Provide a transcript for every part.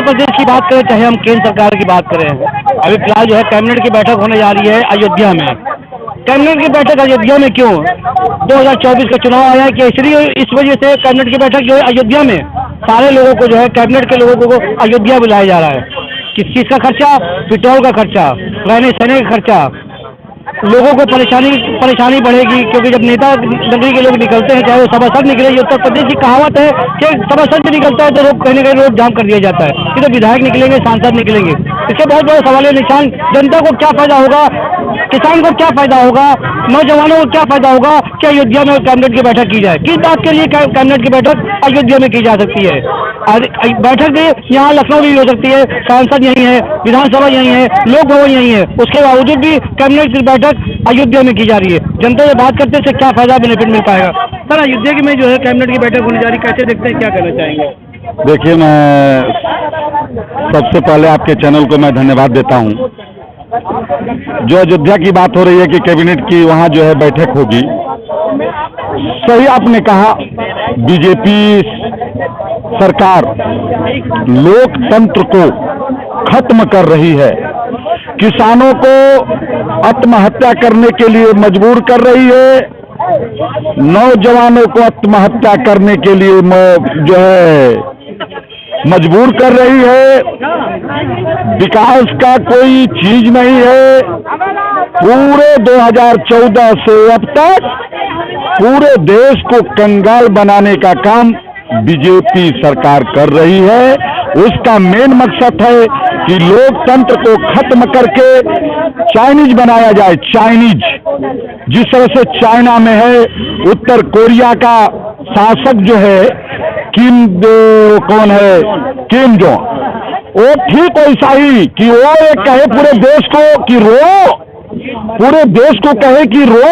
प्रदेश की बात करें चाहे हम केंद्र सरकार की बात करें, अभी फिलहाल जो है कैबिनेट की बैठक होने जा रही है अयोध्या में। कैबिनेट की बैठक अयोध्या में क्यों? 2024 का चुनाव आया है कि इसलिए इस वजह से कैबिनेट की बैठक जो है अयोध्या में सारे लोगों को जो है कैबिनेट के लोगों को अयोध्या बुलाया जा रहा है। किस चीज़ का खर्चा? पेट्रोल का खर्चा, रहने सहने का खर्चा। लोगों को परेशानी बढ़ेगी, क्योंकि जब नेता नगरी के लोग निकलते हैं, चाहे वो सभासद निकले, ये उत्तर प्रदेश की कहावत है कि सभासद भी निकलता है तो रोड कहीं ना कहीं रोड जाम कर दिया जाता है। ये तो विधायक निकलेंगे, सांसद निकलेंगे, इसके बहुत बड़ा सवाल है निशान। जनता को क्या फायदा होगा, किसान को क्या फायदा होगा, नौजवानों को क्या फायदा होगा कि अयोध्या में कैबिनेट की बैठक की जाए? किस बात के लिए कैबिनेट की बैठक अयोध्या में की जा सकती है? बैठक यहाँ लखनऊ भी हो सकती है, सांसद यही है, विधानसभा यही है, लोक भवन यही है, उसके बावजूद भी कैबिनेट की बैठक अयोध्या में की जा रही है। जनता ये बात करते हैं, इससे क्या फायदा बेनिफिट मिल पाएगा? सर, अयोध्या की में जो है कैबिनेट की बैठक होने जा रही है, कैसे देखते हैं, क्या कहना चाहेंगे? देखिए, मैं सबसे पहले आपके चैनल को मैं धन्यवाद देता हूं। जो अयोध्या की बात हो रही है कि कैबिनेट की वहां जो है बैठक होगी, सही आपने कहा। बीजेपी सरकार लोकतंत्र को खत्म कर रही है, किसानों को आत्महत्या करने के लिए मजबूर कर रही है, नौजवानों को आत्महत्या करने के लिए जो है मजबूर कर रही है। विकास का कोई चीज नहीं है। पूरे 2014 से अब तक पूरे देश को कंगाल बनाने का काम बीजेपी सरकार कर रही है। उसका मेन मकसद है कि लोकतंत्र को खत्म करके चाइनीज बनाया जाए। चाइनीज जिस तरह से चाइना में है, उत्तर कोरिया का शासक जो है कौन है, किम जोंग, वो ठीक वैसा ही कि वो एक कहे पूरे देश को कि रो, पूरे देश को कहे कि रो,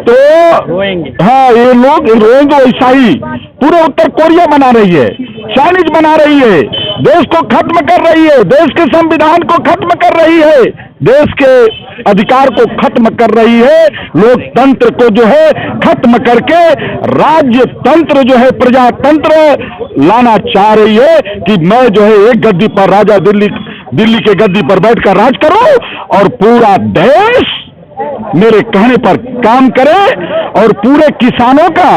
तो हाँ ये लोग रोएंगे। वैसा ही पूरे उत्तर कोरिया बना रही है, चाइनीज बना रही है, देश को खत्म कर रही है, देश के संविधान को खत्म कर रही है, देश के अधिकार को खत्म कर रही है, लोकतंत्र को जो है खत्म करके राज्य तंत्र जो है प्रजातंत्र लाना चाह रही है कि मैं जो है एक गद्दी पर राजा दिल्ली के गद्दी पर बैठकर राज करूं और पूरा देश मेरे कहने पर काम करे और पूरे किसानों का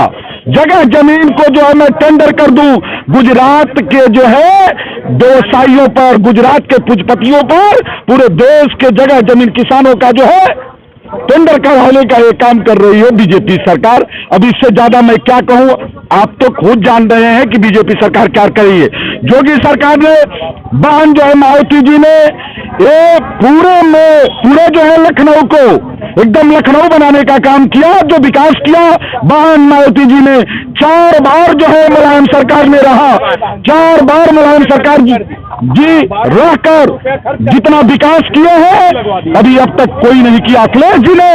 जगह जमीन को जो है मैं टेंडर कर दूं। गुजरात के जो है व्यवसायियों पर, गुजरात के पूंजीपतियों पर पूरे देश के जगह जमीन किसानों का जो है टेंडर करवाने का ये काम कर रही है बीजेपी सरकार। अब इससे ज्यादा मैं क्या कहूं? आप तो खुद जान रहे हैं कि बीजेपी सरकार क्या कर रही है। योगी सरकार ने बहन जो है मायावती जी ने ये पूरे जो है लखनऊ को एकदम लखनऊ बनाने का काम किया, जो विकास किया बहन मायावती जी ने। 4 बार जो है मुलायम सरकार में रहा, 4 बार मुलायम सरकार जी रहकर जितना विकास किए हैं अभी अब तक कोई नहीं किया। अखिलेश जी ने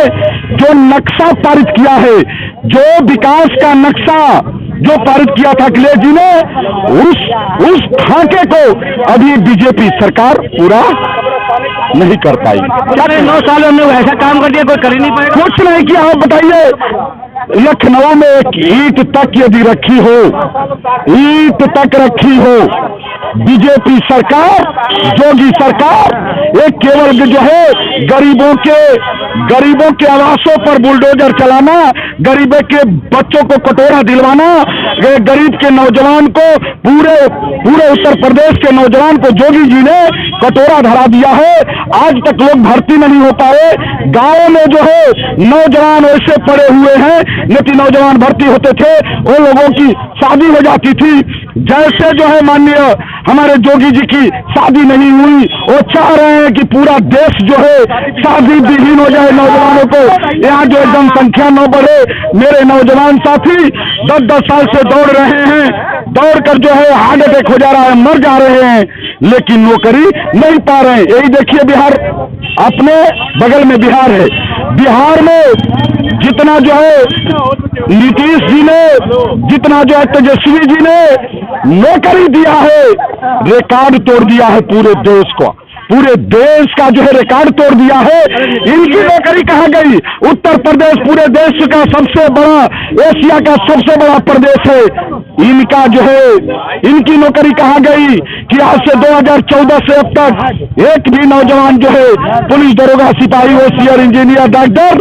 जो नक्शा पारित किया है, जो विकास का नक्शा जो पारित किया था अखिलेश जी ने, उस खाके को अभी बीजेपी सरकार पूरा नहीं कर पाई। 9 सालों में ऐसा काम कर दिया, कोई कर ही नहीं पाएगा। कुछ नहीं किया। आप बताइए, लखनऊ में एक ईंट तक यदि रखी हो, ईंट तक रखी हो बीजेपी सरकार, योगी सरकार, एक केवल जो है गरीबों के आवासों पर बुलडोजर चलाना, गरीबों के बच्चों को कटोरा दिलवाना, गरीब के नौजवान को पूरे उत्तर प्रदेश के नौजवान को योगी जी ने कटोरा धरा दिया है। आज तक लोग भर्ती नहीं हो पाए। गांवों में जो है नौजवान ऐसे पड़े हुए हैं, लेकिन नौजवान भर्ती होते थे उन लोगों की शादी हो जाती थी। जैसे जो है माननीय हमारे योगी जी की शादी नहीं हुई, वो चाह रहे हैं कि पूरा देश जो है शादी विहीन हो जाए नौजवानों को। यहाँ जो जनसंख्या न बढ़े, मेरे नौजवान साथी 10-10 साल से दौड़ रहे हैं, दौड़कर जो है हार्ट अटैक हो जा रहा है, मर जा रहे हैं, लेकिन नौकरी नहीं पा रहे हैं। यही देखिए बिहार, अपने बगल में बिहार है, बिहार में जितना जो है नीतीश जी ने, जितना जो है तेजस्वी जी ने नौकरी दिया है, रिकॉर्ड तोड़ दिया है पूरे देश को। पूरे देश का जो है रिकॉर्ड तोड़ दिया है। इनकी नौकरी कहाँ गई? उत्तर प्रदेश पूरे देश का सबसे बड़ा, एशिया का सबसे बड़ा प्रदेश है, इनका जो है इनकी नौकरी कहाँ गई कि आज से 2014 से अब तक एक भी नौजवान जो है पुलिस, दरोगा, सिपाही, ओसीआर, इंजीनियर, डॉक्टर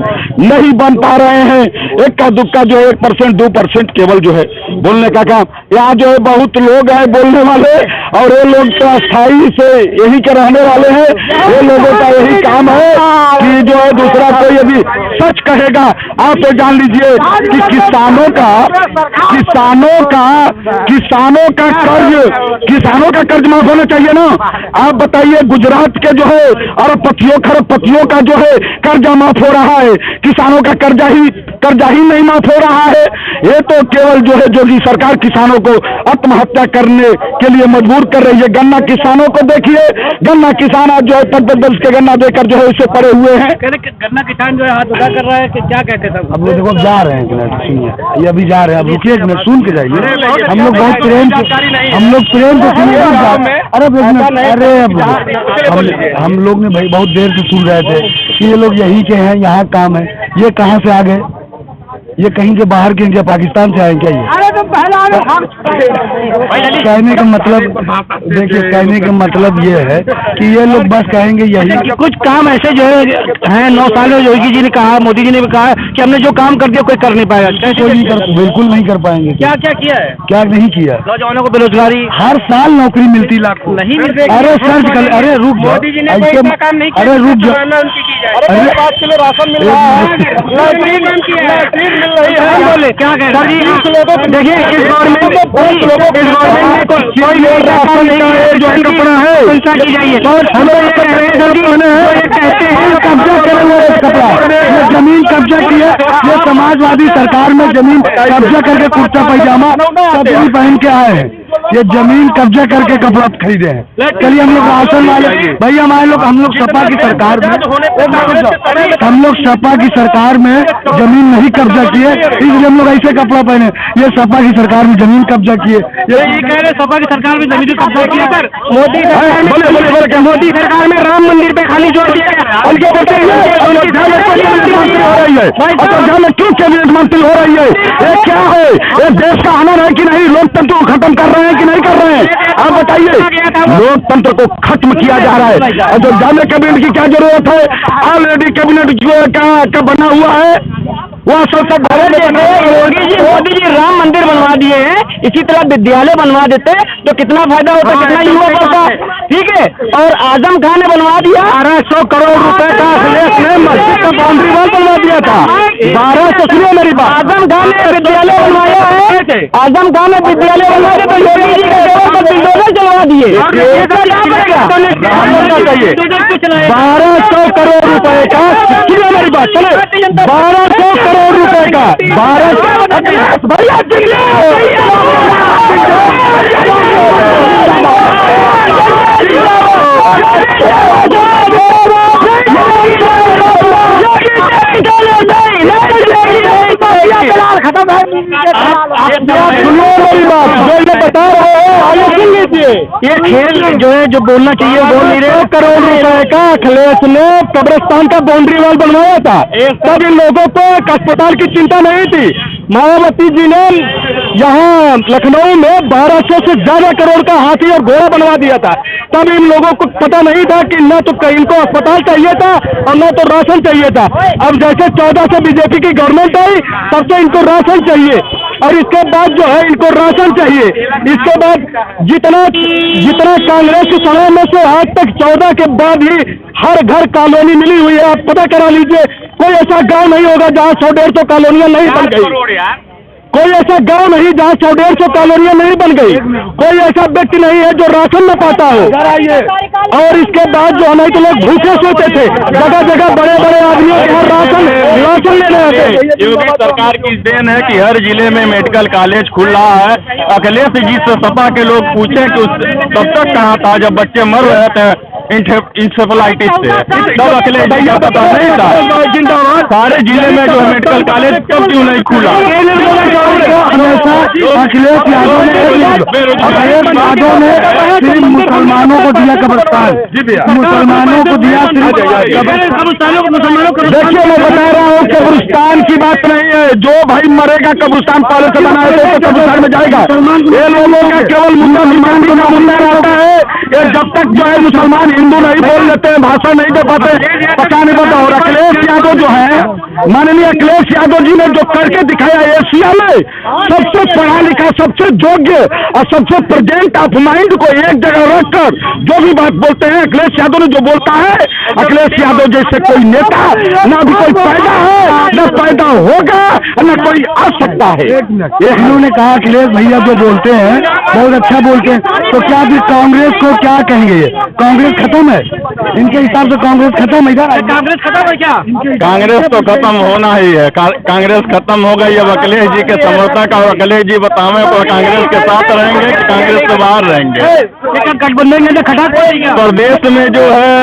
नहीं बन पा रहे हैं। इक्का दुक्का जो है 1%, 2% केवल जो है बोलने का काम। यहाँ जो है बहुत लोग हैं बोलने वाले, और ये लोग तो अस्थायी से यही के रहने वाले हैं। ये लोगों का यही काम है कि जो है दूसरा कोई यदि सच कहेगा, आप तो जान लीजिए कि किसानों का कर्ज माफ होना चाहिए ना। आप बताइए, गुजरात के जो है अरबपतियों खरबपतियों का जो है कर्जा माफ हो रहा है, किसानों का कर्जा ही नहीं माफ हो रहा है। ये तो केवल जो है योगी सरकार किसानों को आत्महत्या करने के लिए मजबूर कर रही है। गन्ना किसानों को देखिए, गन्ना किसान आज जो है 10 के गन्ना देकर जो है उससे पड़े हुए हैं। गन्ना किसान जो है हाथ उठा कर रहा है कि क्या कहते हैं? अब लोग देखो जा रहे हैं, सुनिए, ये अभी जा रहे हैं। अब रुकिए एक मिनट, सुन के जाइए। हम लोग बहुत प्रेम से सुनिए। अरे हम लोग ने भाई बहुत देर से सुन रहे थे कि ये लोग यही के हैं, यहाँ काम है। ये कहाँ से आ गए? ये कहीं के बाहर के इंडिया पाकिस्तान से आए क्या? ये कहने का मतलब, देखिए कहने का मतलब ये है कि ये लोग बस कहेंगे यही। कुछ काम ऐसे जो है 9 साल में योगी जी ने कहा, मोदी जी ने भी कहा कि हमने जो काम कर दिया कोई कर नहीं पाएगा। कोई नहीं कर, बिल्कुल नहीं कर पाएंगे। क्या क्या किया है? क्या नहीं किया? नौजवानों को बेरोजगारी, हर साल नौकरी मिलती लाखों नहीं मिलती। अरे सर्च कर, अरे रुक जाओ, मोदी जी ने कोई ऐसा काम नहीं किया। अरे रुक जाओ, अरे 5 किलो राशन मिल रहा है, बोले क्या कह रहे हैं? देखिए इस गवर्नमेंट में कोई राशन नहीं है, जो कपड़ा है चिंता की जाइए। हम लोग कहते हैं कब्जा करेंगे कपड़ा, ये जमीन कब्जा की है। ये समाजवादी सरकार में जमीन कब्जा करके कुर्ता पैजामा सभी पहन के आए हैं। ये जमीन कब्जा करके कपड़ा खरीदे हैं। चलिए हम लोग राशन वाले भैया, हम लोग सपा की सरकार में, हम लोग सपा की सरकार में जमीन नहीं कब्जा किए, इसलिए हम लोग ऐसे कपड़ा पहने। ये सपा की सरकार में जमीन कब्जा किए। ये कह रहे सपा की सरकार में जमीन कब्जा किया सर। मोदी मोदी सरकार में राम मंदिर पे खाली जोड़ दिया, उनके बच्चे मंत्री हो रही है। अयोध्या में क्यों कैबिनेट मंत्री हो रही है? ये क्या है? ये देश का आनंद है कि नहीं? लोकतंत्र को खत्म कर रहे हैं कि नहीं कर रहे हैं? आप बताइए। लोकतंत्र को खत्म किया जा रहा है। अयोध्या में कैबिनेट की क्या जरूरत है? ऑलरेडी कैबिनेट का बना हुआ है, वह संसद भवन में मोदी जी राम मंदिर बनवा दिए हैं। इसी तरह विद्यालय बनवा देते तो कितना फायदा होता, कितना युवा पड़ता, ठीक है। और आजम खान ने बनवा दिया 1200 करोड़ रुपए का मस्जिद का बाउंड्री वॉल बनवा दिया था। 1200, सुनिए मेरी बात, आजम खान ने विद्यालय बनवाया है, आजम खान ने विद्यालय बनवाया तो योगी जी के देवर पर बिल्डोजर चलवा दिए। 1200 करोड़ रुपए का, सुनिए मेरी बात, चले 1200 करोड़ रुपए का, 1200 भैया खत्म है। सुनिए मेरी बात, जो ये बता रहे हैं आगे सुन लीजिए। ये खेल जो है, जो बोलना चाहिए बोल नहीं रहे। करोड़ रुपए का अखिलेश ने कब्रिस्तान का बाउंड्री वॉल बनवाया था, तब इन लोगों को एक अस्पताल की चिंता नहीं थी। मायावती जी ने यहाँ लखनऊ में 1200 से ज्यादा करोड़ का हाथी और घोड़ा बनवा दिया था, तब इन लोगों को पता नहीं था कि न तो इनको अस्पताल चाहिए था और न तो राशन चाहिए था। अब जैसे 14 से बीजेपी की गवर्नमेंट आई, तब तो इनको राशन चाहिए, और इसके बाद जो है इनको राशन चाहिए। इसके बाद जितना कांग्रेस के समय में से आज तक 14 के बाद ही हर घर कॉलोनी मिली हुई है। आप पता करा लीजिए, कोई ऐसा गांव नहीं होगा जहाँ 100-150 कॉलोनियां नहीं बन गई। कोई ऐसा गांव नहीं जहाँ 100-150 कॉलोनियां नहीं बन गई। कोई ऐसा व्यक्ति नहीं है जो राशन न पाता हो। और इसके बाद जो हमारे तो लोग भूखे सोते थे, जगह जगह बड़े बड़े आदमियों के यहाँ राशन लेने आते। योगी सरकार की देन है कि हर जिले में मेडिकल कॉलेज खुल रहा है। अखिलेश जी से सपा के लोग पूछे कि तब तक कहाँ था जब बच्चे मर रहे थे इंसेफेलाइटिस से, तब अखिलेश जी का पता नहीं था। सारे जिले में जो है मेडिकल कॉलेज तब क्यों नहीं खुला? हमेशा अखिलेश यादव ने सिर्फ मुसलमान मुसलमानों को दिया कब्रिस्तान, मुसलमानों को दिया देखिए मैं बता रहा हूँ कब्रिस्तान की बात नहीं है। जो भाई मरेगा कब्रिस्तान पहले से बनाए तो कब्रिस्तान में जाएगा। ये लोगों का केवल मुसलमान को मुद्दा रहता है। ये जब तक जो है मुसलमान हिंदू नहीं बोल लेते हैं, भाषण नहीं दे पाते, पता नहीं पता। और अखिलेश यादव जो है, माननीय अखिलेश यादव जी ने जो करके दिखाया एशिया में सबसे पढ़ा लिखा, सबसे योग्य और सबसे प्रेजेंट ऑफ माइंड को एक जगह रखकर जो भी बात बोलते हैं, अखिलेश यादव ने जो बोलता है, अखिलेश यादव जैसे कोई नेता ना भी कोई पैदा है, न पैदा होगा, न कोई आ सकता है। इन्होंने कहा अखिलेश भैया जो बोलते हैं बहुत अच्छा बोलते हैं, तो क्या अभी कांग्रेस को क्या कहेंगे? कांग्रेस खत्म है इनके हिसाब से? कांग्रेस खत्म है? कांग्रेस खत्म है क्या? कांग्रेस तो खत्म होना ही है। कांग्रेस खत्म हो गई। अब अखिलेश जी के समर्थक और अखिलेश जी बतावे तो कांग्रेस के साथ रहेंगे कि कांग्रेस से बाहर रहेंगे। गठबंधन में खटा प्रदेश में जो है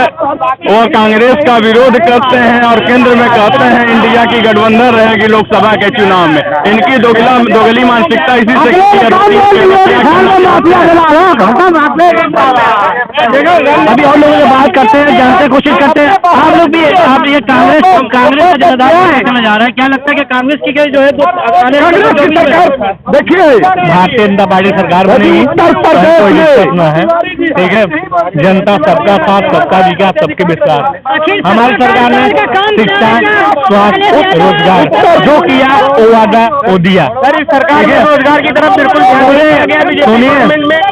वो कांग्रेस का विरोध करते हैं और केंद्र में कहते हैं इंडिया की गठबंधन रहेगी लोकसभा के चुनाव में। इनकी दोगली मानसिकता इसी से अभी और लोगों से बात करते हैं, जानते कोशिश करते हैं। आप लोग भी, आप ये कांग्रेस का ज्यादा जा रहा है, क्या लगता है कि कांग्रेस की जो है देखिए भारतीय जनता पार्टी सरकार बनेगी, है ठीक है। जनता सबका साथ, सबका विकास, सबके विश्वास। हमारी सरकार ने शिक्षा, स्वास्थ्य, रोजगार जो किया वो वादा वो दिया। सरकार रोजगार की तरफ बिल्कुल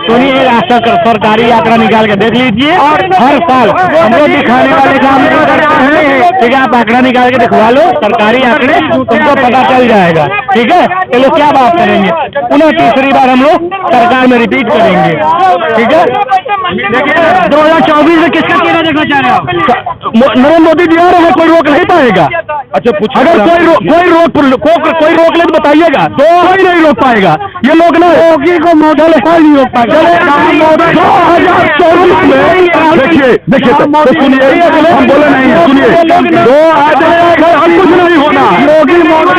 सुनिए आशा सरकारी आंकड़ा निकाल के देख लीजिए और हर साल हम लोग दिखाने वाले काम करते हैं। ठीक है, आप आंकड़ा निकाल के दिखवा लो, सरकारी आंकड़े तुमको पता चल जाएगा। ठीक है, चलो क्या बात करेंगे, पुनः तीसरी बार हम लोग सरकार में रिपीट करेंगे। ठीक है, 2024 में किसका चेहरा देखना चाह रहे हो? नरेंद्र मोदी जी आ रहे हैं, कोई रोक नहीं पाएगा। अच्छा पूछ, अगर कोई रोक ले तो बताइएगा, तो कोई नहीं रोक पाएगा। ये लोग ना योगी को मॉडल नहीं रोक पाएगा। 2024 में देखिए तो सुनिए, हम बोले नहीं, सुनिए, हम कुछ नहीं होना। योगी मॉडल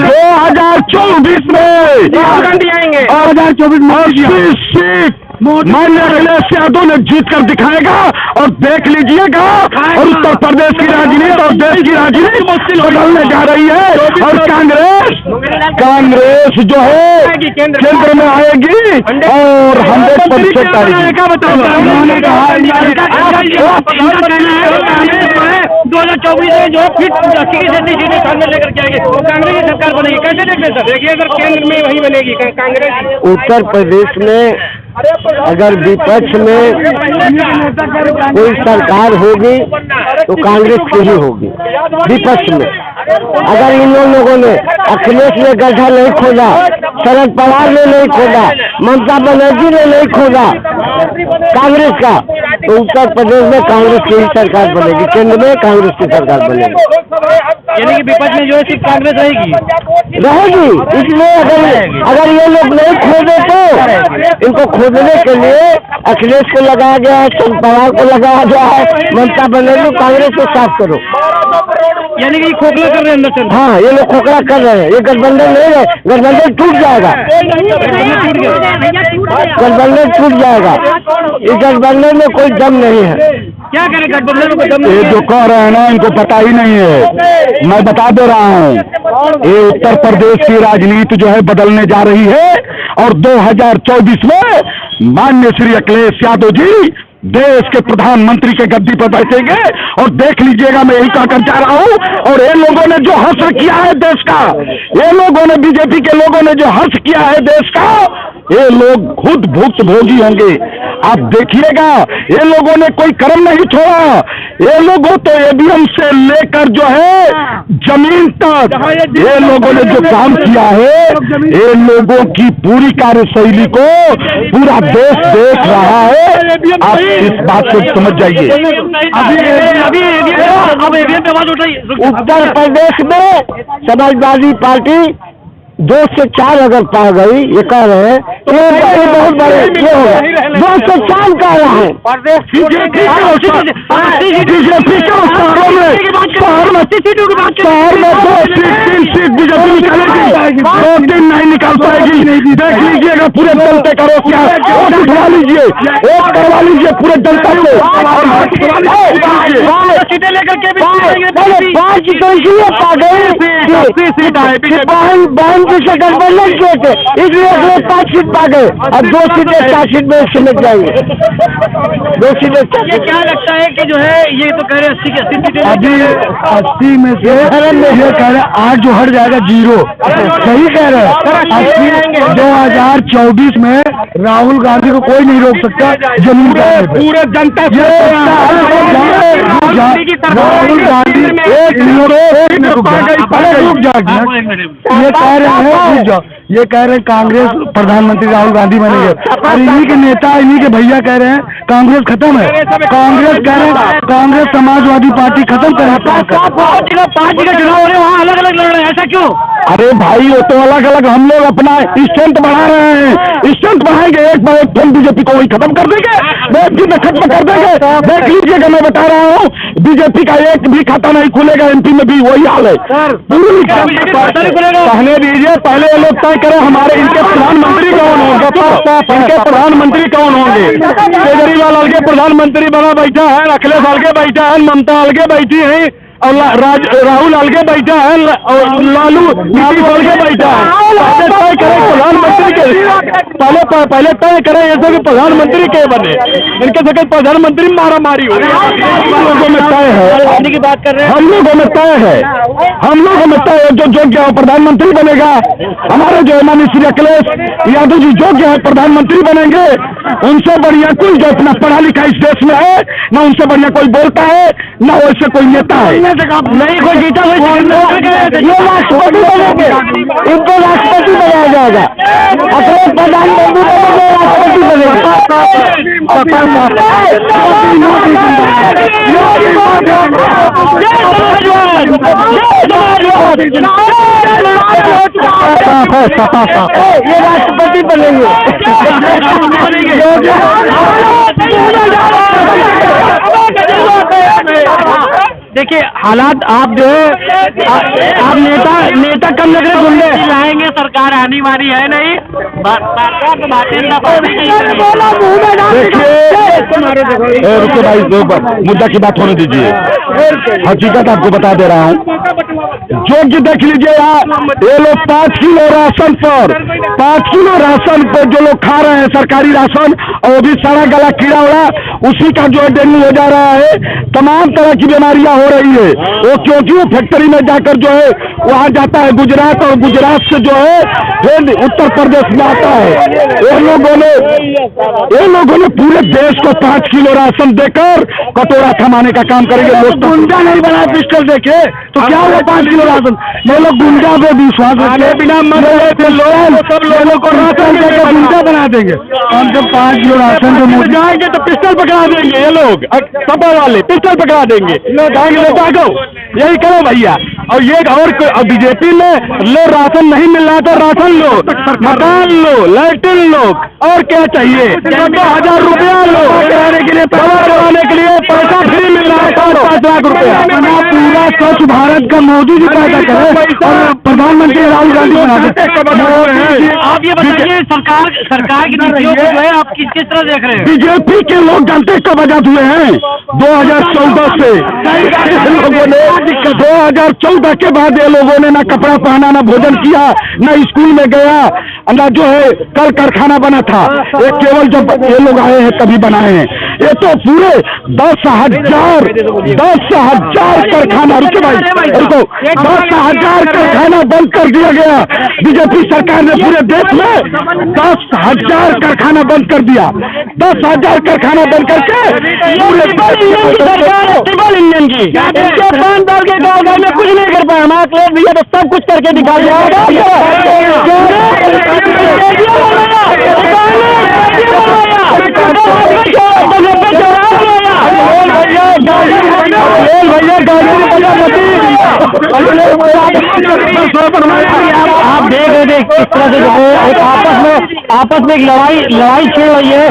2024 में 2024 में सीट माननीय अखिलेश यादव ने जीत कर दिखाएगा और देख लीजिएगा। और उत्तर प्रदेश की राजनीति और देश की राजनीति बदलने जा रही है। और कांग्रेस जो है केंद्र में आएगी और 100% आएगी। 2024 में जो फिर सीटें सामने लेकर के आएंगे, वो कांग्रेस की सरकार बनेगी। कैसे देखते हैं सर? देखिए अगर केंद्र में वही बनेगी कांग्रेस। उत्तर प्रदेश में अगर विपक्ष में कोई सरकार होगी तो कांग्रेस की ही होगी। विपक्ष में अगर इन लोगों ने, अखिलेश ने गड्ढा नहीं खोदा, शरद पवार ने नहीं खोदा, ममता बनर्जी ने नहीं खोदा कांग्रेस का, तो उत्तर प्रदेश में कांग्रेस की ही सरकार बनेगी, केंद्र में कांग्रेस की सरकार बनेगी। यानी कि विपक्ष में जो है सिर्फ कांग्रेस रहेगी। इसलिए अगर ये लोग नहीं खोदे तो इनको खोदने के लिए अखिलेश को लगाया गया है, शरद पवार को लगाया गया है, ममता बनर्जी, कांग्रेस को साफ करो। यानी कि खोखला कर रहे हैं अंदर से। हाँ, ये लोग खोखला कर रहे हैं। ये गठबंधन नहीं है, गठबंधन टूट जाएगा, गठबंधन टूट जाएगा। इस गठबंधन में कोई दम नहीं है। क्या करें गठबंधन में कोई दम नहीं है? ये जो कह रहे हैं ना, इनको पता ही नहीं है। मैं बता दे रहा हूँ, ये उत्तर प्रदेश की राजनीति जो है बदलने जा रही है और 2024 में माननीय श्री अखिलेश यादव जी देश के प्रधानमंत्री के गद्दी पर बैठेंगे। और देख लीजिएगा, मैं यही कहकर जा रहा हूँ। और ये लोगों ने जो हर्ष किया है देश का, ये लोगों ने, बीजेपी के लोगों ने जो हर्ष किया है देश का, ये लोग खुद भुक्तभोगी होंगे। आप देखिएगा, ये लोगों ने कोई कर्म नहीं छोड़ा। ये लोगों तो ईवीएम से लेकर जो है जमीन तक, ये लोगों ने जो काम किया है, ये लोगों की पूरी कार्यशैली को पूरा देश देख रहा है। आप इस बात को समझ जाइए। उत्तर प्रदेश में समाजवादी पार्टी 2 से 4 अगर पा गई, ये कह रहे हैं, ये बहुत बड़े ये होगा। वो सच्चाई कह रहा हूँ। बीजेपी के शहरों में 2-3 सीट बीजेपी निकालेगी, 2-3 नहीं निकाल पाएगी। देख लीजिएगा, पूरे जनता करो क्या वोट उठवा लीजिए, वोट करवा लीजिए पूरे जनता को। सीटें लेकर के भी 5 तो इसलिए पा गए, बहन की से गठबंधन किए थे, इसलिए 5 सीट पा गए। अब 2 सीटें 4 सीट में सिमट जाएंगे। 2 सीटें। ये क्या लगता है कि जो है ये तो कह रहे हैं 80 की 80 सीटें अभी 80 में से ये कह रहे हैं 8 जो हट जाएगा 0। सही कह रहे हैं। 2024 में राहुल गांधी को कोई नहीं रोक सकता जमीन का। पूरे जनता राहुल गांधी एक मिनट रुक जाएगी। ये कह रहे हैं कांग्रेस प्रधानमंत्री राहुल गांधी बनेंगे, और इन्हीं के नेता इन्हीं के भैया कह रहे हैं कांग्रेस खत्म है। कांग्रेस कह रहे हैं कांग्रेस समाजवादी पार्टी खत्म कर 5 जगह चुनाव हो रहे हैं, वहाँ अलग अलग लड़ रहे हैं, ऐसा क्यों? अरे भाई वो तो अलग अलग हम लोग अपना स्ट्रेंथ बढ़ा रहे हैं, स्ट्रेंथ बढ़ाएंगे। एक बार फिर बीजेपी को वही खत्म कर देंगे, खत्म कर देंगे। देख लीजिएगा, मैं बता रहा हूँ बीजेपी का एक भी खाता नहीं खुलेगा, एमपी में भी वही हाल है। कहने दीजिए, पहले ये लोग तय करें हमारे इनके प्रधानमंत्री कौन होंगे, इनके प्रधानमंत्री कौन होंगे। केजरीवाल अलगे प्रधानमंत्री बना बैठा है, अखिलेश अलगे बैठा है, ममता अलगे बैठी है, और राहुल अलगे बैठा है, और लालू अलगे बैठा है। तय करें प्रधानमंत्री के, पहले तय करें ऐसे कि प्रधानमंत्री के बने, इनके जगह प्रधानमंत्री मारा मारी हो। हम लोगों में तय है, की बात कर रहे हैं, हम लोगों में तय है, हम लोगों में तय है जो योग्य है प्रधानमंत्री बनेगा। हमारे जो माननीय श्री अखिलेश यादव जी योग्य है प्रधानमंत्री बनेंगे। उनसे बढ़िया कोई जो इतना पढ़ा लिखा इस देश में है, न उनसे बढ़िया कोई बोलता है, न वैसे कोई नेता है। नहीं कोई जीता हुई ये राष्ट्रपति बनेंगे, इनको राष्ट्रपति बनाया जाएगा। अखिलेश प्रधानमंत्री बनेंगे, राष्ट्रपति बनेंगे। ये राष्ट्रपति बनेंगे। देखिए हालात आप जो है आप नेता कम लग रहे गुंडे लाएंगे, सरकार आने वाली है नहीं, सरकार तो रुको भाई, मुद्दा की बात होने दीजिए। हकीकत आपको बता दे रहा हूँ, जो कि देख लीजिए यार, ये लोग 5 किलो राशन पर 5 किलो राशन पर जो लोग खा रहे हैं सरकारी राशन, और वो भी सारा गला कीड़ा उड़ा, उसी का जो है डेंगू हो जा रहा है, तमाम तरह की बीमारियां हो रही है। वो क्योंकि वो फैक्ट्री में जाकर जो है वहाँ जाता है गुजरात, और गुजरात से जो है फिर उत्तर प्रदेश में आता है। ये लोगों ने पूरे देश को 5 किलो राशन देकर कटोरा थमाने का काम करेंगे। लोग गुंडा नहीं बना पिस्टल देखे तो क्या हुआ 5 किलो राशन। ये लोग गुंडा पे विश्वास रखते बिना सब लोगों को राशन देकर गुंडा बना देंगे। हम जब 5 किलो राशन जो मुझे जाएंगे तो पिस्टल पकड़ा देंगे, ये लोग सपा वाले पिस्टल पकड़ा देंगे। यही करो भैया। और ये और बीजेपी में लो राशन नहीं मिल रहा तो राशन लो, मकान लो, लैट्रिन लो, और क्या चाहिए। 10,000 रुपया लो कराने के लिए, पैसा फ्री मिल रहा है 5 लाख रुपया। पूरा स्वच्छ भारत का मोदी जी पैदा करे और प्रधानमंत्री राहुल गांधी बना दे। आप ये बताइए सरकार की नीतियों को जो है आप किस तरह देख रहे हैं। बीजेपी के लोग जानते कब आजाद हुए हैं, 2014 से। लोगों ने 2014 के बाद ये लोगों ने ना कपड़ा पहना, ना भोजन किया, ना स्कूल में गया, ना जो है कल कारखाना बना था। ये केवल जब ये लोग आए हैं तभी बनाए हैं। ये तो पूरे 10,000 कारखाना, रुको भाई रुको, 10,000 कारखाना बंद कर दिया गया। बीजेपी सरकार ने पूरे देश में 10,000 कारखाना बंद कर दिया। 10,000 कारखाना बंद करके पूरे ट्रिपल इंजन की 5 साल के गाँव में कुछ नहीं कर पाया। हमारा अखिलेश भैया तो सब कुछ करके दिखा दिया। भैया आप देख रहे थे किस तरह से जो है एक आपस में एक लड़ाई छिड़ रही है।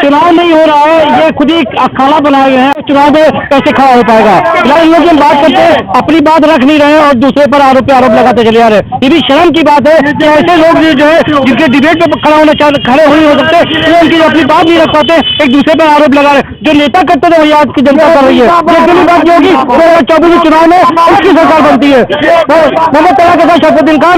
चुनाव नहीं हो रहा है, ये खुद ही अखाड़ा बनाए हुए हैं। चुनाव में कैसे खड़ा हो पाएगा? फिलहाल इन लोग हम बात करते हैं, अपनी बात रख नहीं रहे हैं और दूसरे पर आरोप लगाते चले जा रहे हैं। ये भी शर्म की बात है कि ऐसे लोग जो है जिनके डिबेट में खड़े हो नहीं हो सकते, वो उनकी अपनी बात नहीं रख पाते, एक दूसरे पर आरोप लगा रहे। जो नेता करते थे वही आज की जनता कर रही है। ये बात जो होगी 2024 चुनाव में उसकी सरकार बनती है। मोहम्मद तला के साथ शरफुद्दीन खान।